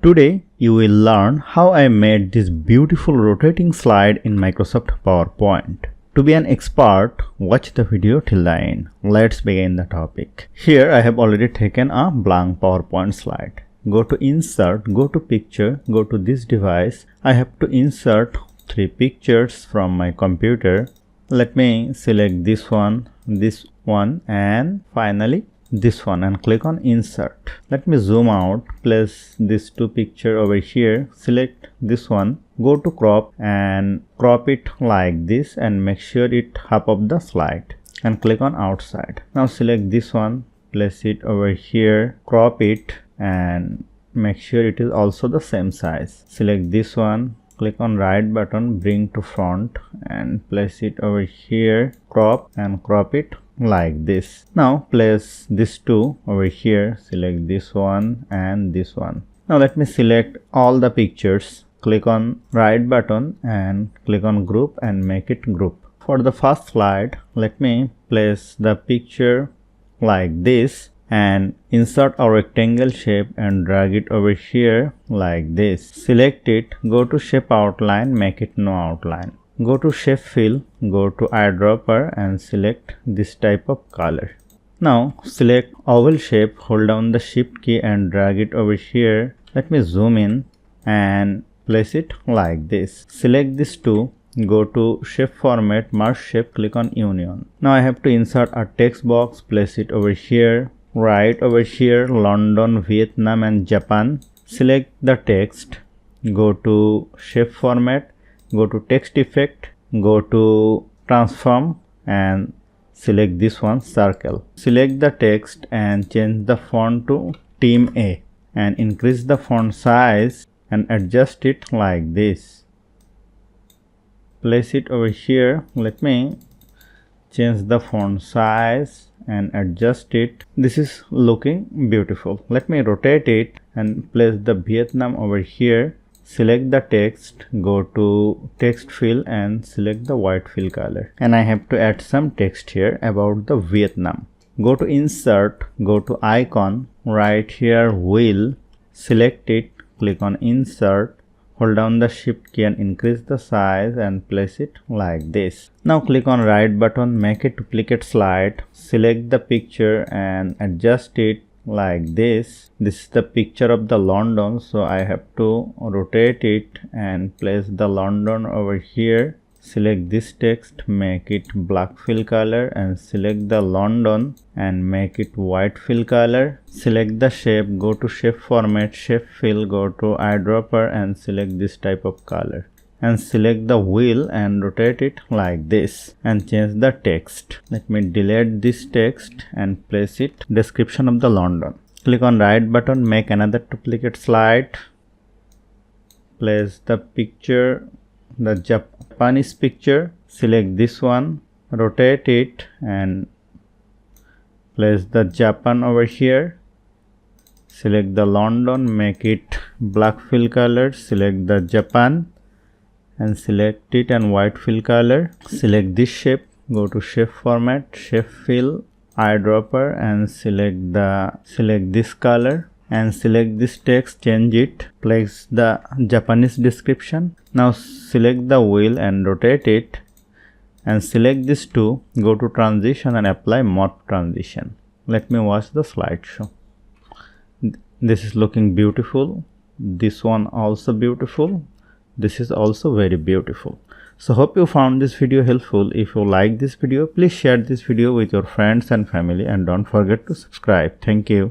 Today you will learn how I made this beautiful rotating slide in Microsoft PowerPoint. To be an expert, watch the video till the end. Let's begin the topic. Here I have already taken a blank PowerPoint slide. Go to Insert, go to Picture, go to this device. I have to insert 3 pictures from my computer. Let me select this one, and finally this one and click on Insert. Let me zoom out, place these 2 pictures over here, select this one, go to Crop and crop it like this and make sure it half of the slide and click on Outside. Now select this one, place it over here, crop it and make sure it is also the same size. Select this one, click on right button, bring to front and place it over here, crop and crop it like this. Now place these 2 over here, select this one and this one. Now let me select all the pictures, click on right button and click on group and make it group. For the first slide, let me place the picture like this and insert a rectangle shape and drag it over here like this. Select it, go to shape outline, make it no outline. Go to shape fill, go to eyedropper and select this type of color. Now select oval shape, hold down the shift key and drag it over here. Let me zoom in and place it like this. Select these 2, go to shape format, merge shape, click on union. Now I have to insert a text box, place it over here. Right over here, London, Vietnam and Japan. Select the text, go to shape format, go to text effect, go to transform and select this one, circle. Select the text and change the font to Team A and increase the font size and adjust it like this. Place it over here. Let me change the font size and adjust it. This is looking beautiful. Let me rotate it and place the Vietnam over here. Select the text, go to text fill and select the white fill color. And I have to add some text here about the Vietnam. Go to Insert, go to Icon, right here Wheel, select it, click on Insert, hold down the shift key and increase the size and place it like this. Now click on right button, make a duplicate slide, select the picture and adjust it like this. This is the picture of the London, so I have to rotate it and place the London over here. Select this text, make it black fill color and select the London and make it white fill color. Select the shape, go to shape format, shape fill, go to eyedropper and select this type of color. And select the wheel and rotate it like this and change the text. Let me delete this text and place it description of the London. Click on right button, make another duplicate slide, place the picture, the Japanese picture, select this one, rotate it and place the Japan over here. Select the London, make it black fill color, select the Japan and select it and white fill color. Select this shape, go to shape format, shape fill, eyedropper and select this color and select this text, change it, place the Japanese description. Now select the wheel and rotate it and select these 2, go to transition and apply morph transition. Let me watch the slideshow. This is looking beautiful. This one also beautiful. This is also very beautiful. So hope you found this video helpful. If you like this video, please share this video with your friends and family and don't forget to subscribe. Thank you.